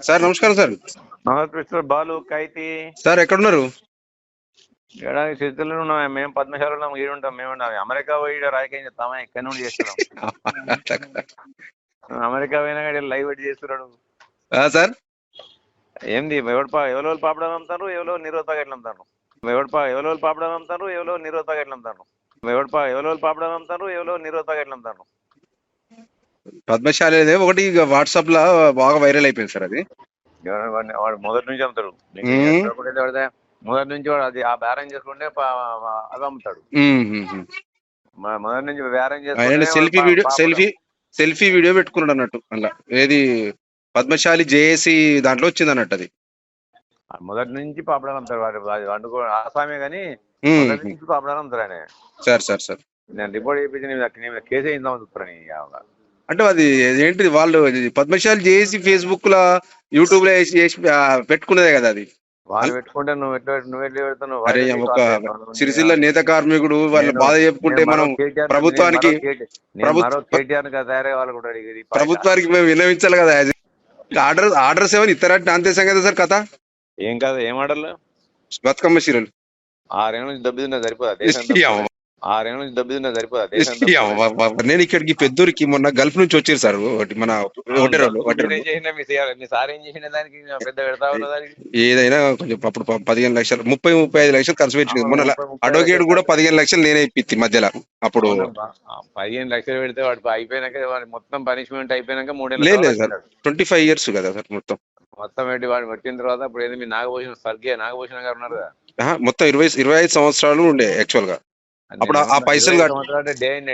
Sir నమస్కారం sir. నమస్తే Balu కైతి sir ఎక్కడున్నారు? ఏడాది స్థితిలో ఉన్నాం మేము. పద్మశాలలో ఈడు ఉంటాం మేము. అమెరికా పోయి రాజకీయం చేస్తామా? ఇక్కడ నుండి చేస్తున్నాం. అమెరికా పోయినా కానీ లైవ్ పెట్టి చేస్తున్నాడు సార్. ఏంది ఎవరో పాపడం అమ్ముతారు, ఎవరో నిరోధ ప్యాకెట్లు అమ్ముతారు. ఎవరో పాపడం అమ్ముతారు, ఎవరో నిరోధ ప్యాకెట్లు అమ్ముతారు. ఎవరో పాపడం అమ్ముతారు, ఎవరో నిరోధ ప్యాకెట్లు అమ్ముతారు. పద్మశాలి ఒకటి వాట్సాప్ లో బాగా వైరల్ అయిపోయింది సార్. అది వాడు మొదటి నుంచి అమ్ముతాడు. మొదటి నుంచి వాడు అది ఆ బేరం చేసుకుంటే అవి అమ్ముతాడు. మొదటి నుంచి బేరం చేసుకుంటే సెల్ఫీ వీడియో పెట్టుకున్నాడు అన్నట్టు. అలా ఏది పద్మశాలి జేఏసీ దాంట్లో వచ్చింది అన్నట్టు. అది మొదటి నుంచి పాపడాలు అమ్ముతాడు. వాడు వండుకో ఆసామే కానీ మొదటి నుంచి పాపడాలు అమ్ముతాడు ఆయన. సార్ నేను రిపోర్ట్ చేయించి కేసు వేయిందామని చూస్తాను. అంటే అది ఏంటిది, వాళ్ళు పద్మశాలి జేఏసీ ఫేస్బుక్ లో యూట్యూబ్ లో వేసి పెట్టుకున్నదే కదా. అది వాళ్ళు పెట్టుకుంటే నువ్వు పెడతావు. అరే ఒక సిరిసిల్ల నేత కార్మికుడు వాళ్ళ బాధ చెప్పుకుంటే మనం ప్రభుత్వానికి మేము విన్నవించాలి కదా. ఆర్డర్స్ ఏమైనా ఇస్తారంటే అంతే సంగతి సార్. కథ ఏం కాదు. ఏం ఆర్డర్లు? బతుకమ్మ చీరలు 6 ఏళ్ళ నుంచి దెబ్బతిన్నా సరిపోదా? 6 ఏళ్ళ నుంచి దెబ్బతిన్నా సరిపోదా? నేను ఇక్కడికి పెద్దూరికి మొన్న గల్ఫ్ నుంచి వచ్చారు సార్. మన ఏదైనా కొంచెం అప్పుడు 15 లక్షలు 30-35 లక్షలు ఖర్చు పెట్టింది. మొన్న అడ్వకేట్ కూడా 15 లక్షలు నేనే ఇప్పింది మధ్యలో. అప్పుడు 15 లక్షలు పెడితే వాడు అయిపోయినాక మొత్తం పనిష్మెంట్ అయిపోయినాక 3 లేదు సార్. 25 years కదా సార్ మొత్తం పెట్టి వాడు పెట్టిన తర్వాత ఇప్పుడు ఏది మీ నాగభూషణ స్వర్గీయ నాగభూషణ గారు ఉన్నారు కదా. మొత్తం 25 సంవత్సరాలు ఉండే యాక్చువల్ గా. అప్పుడు ఆ పైసలు డే అండ్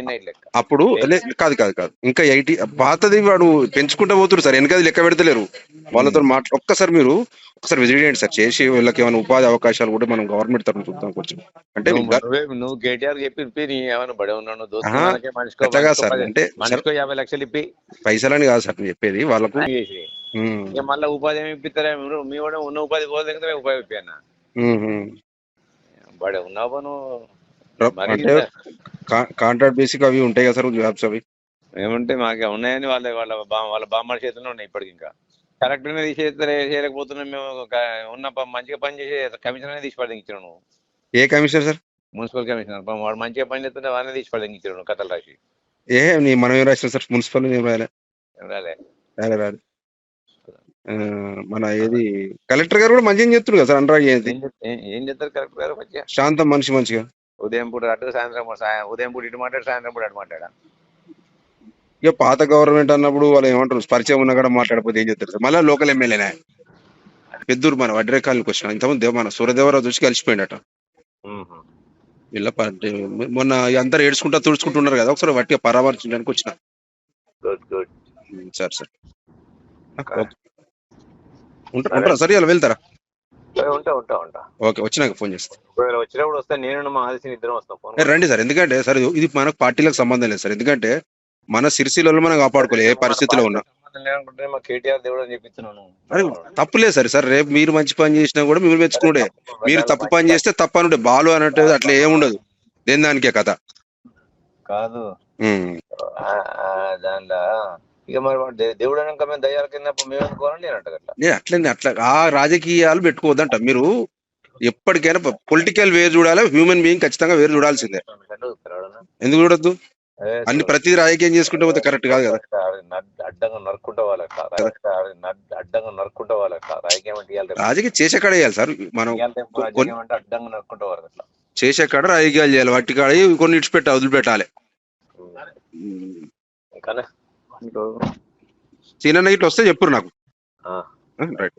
నైట్ లెక్క. అప్పుడు కాదు ఇంకా 80 పాతది వాడు పెంచుకుంటూ పోతున్నారు సార్. వెనకది లెక్క పెడతలేరు. వాళ్ళతో ఒక్కసారి మీరు ఒకసారి విజిట్ చేయండి సార్. చేసి వీళ్ళకి ఏమైనా ఉపాధి అవకాశాలు కూడా మనం గవర్నమెంట్ తరఫున చూద్దాం కొంచెం. అంటే నువ్వు కేటీఆర్ చెప్పి ఏమైనా బడే ఉన్నాను సార్. అంటే 50 లక్షలు ఇప్పి పైసలని కాదు సార్ చెప్పేది వాళ్ళకు. మళ్ళీ ఉపాధి ఏమి ఇప్పిస్తారా? మీ కూడా ఉన్న ఉపాధి పోతే ఉపాధి ఇప్పి అన్న బడే ఉన్నావు నువ్వు. కాంట్రాక్ట్ బేసిక్ అవి ఉంటాయి కదా సార్ జాబ్స్. అవి ఏమంటే మాకు ఉన్నాయని వాళ్ళ బామ్మల చేతుల్లో ఉన్నాయి. ఇప్పటికి ఇంకా కరెక్ట్ చేయలేకపోతున్నాం మేము. ఉన్న మంచిగా పని చేసే కమిషనర్ తీసి పడదించాను. నువ్వు ఏ కమిషనర్ సార్? Municipal commissioner. వాడు మంచిగా పని చేస్తుంటే వాళ్ళని తీసి పడదించాను కథలు రాసి. మనం ఏం రాసినాం సార్? మున్సిపల్ ఏం రాలే. మన ఏది కలెక్టర్ గారు కూడా మంచిగా చెప్తున్నారు కదా సార్. అనరా ఏం చెప్తారు కలెక్టర్ గారు? మంచిగా శాంతం మనిషి మంచిగా. ఉదయం పూట అటు సాయంత్రం ఉదయం పూట ఇటు మాట్లాడు, సాయంత్రం పూట అటు మాట్లాడా. ఇక పాత గవర్నమెంట్ అన్నప్పుడు వాళ్ళు ఏమంటారు, పరిచయం ఉన్నా కూడా మాట్లాడకపోతే ఏం చెప్తారు సార్. మళ్ళీ లోకల్ ఎమ్మెల్యేనా పెద్దూరు మన వడ్రేకాలకి వచ్చిన. ఇంతకుముందు మన సూర్యదేవరావు చూసి కలిసిపోయిండట. వీళ్ళ మొన్న అందరు ఏడ్చుకుంటా తుడుచుకుంటున్నారు కదా. ఒకసారి వట్టిగా పరామర్శించడానికి వచ్చిన. సార్ ఉంటారా సరే? అలా వెళ్తారా? ఉంటా. ఓకే, వచ్చినాక ఫోన్ చేస్తా. వచ్చినప్పుడు వస్తే నేను మా ఆదిత్య ఇద్దరం వస్తాం. రండి సార్. ఎందుకంటే సార్ ఇది మనకు పార్టీలకు సంబంధం లేదు సార్. ఎందుకంటే మన సిరిసిల్లలో మనం కాపాడుకోవాలి ఏ పరిస్థితిలో ఉన్నా. అరే తప్పులేదు సార్. రేపు మీరు మంచి పని చేసినా కూడా మీరు మెచ్చుకున్నాడే. మీరు తప్పు పని చేస్తే తప్పనుండే బాలు అన్నట్టు అట్లా ఏముండదు. దేని దానికే కథ కాదు. దానిలో ఇక మరి దేవుడు అనక మేము దయ్యాల కింద మేము అనుకోవాలని నేను అట్లా ఆ రాజకీయాలు పెట్టుకోవద్దంట. మీరు ఎప్పటికైనా పొలిటికల్ వేరు చూడాలి, హ్యూమన్ బీయింగ్ ఖచ్చితంగా వేరు చూడాల్సిందే. ఎందుకు చూడొద్దు? అన్ని ప్రతి రాజకీయం చేసుకుంటే పోతే కరెక్ట్ కాదు కదా. అడ్డంగా నరుక్కుంటా రాజకీయం చేసే కాడ వేయాలి సార్. మనం అడ్డంగా నరుక్కుంటా చేసే కాడ రాజకీయాలు చేయాలి. వాటి కాడ కొన్ని ఇడిచిపెట్టాలి, వదిలిపెట్టాలి. సీనన్న ఇట్లా వస్తే చెప్పురు నాకు. రైట్.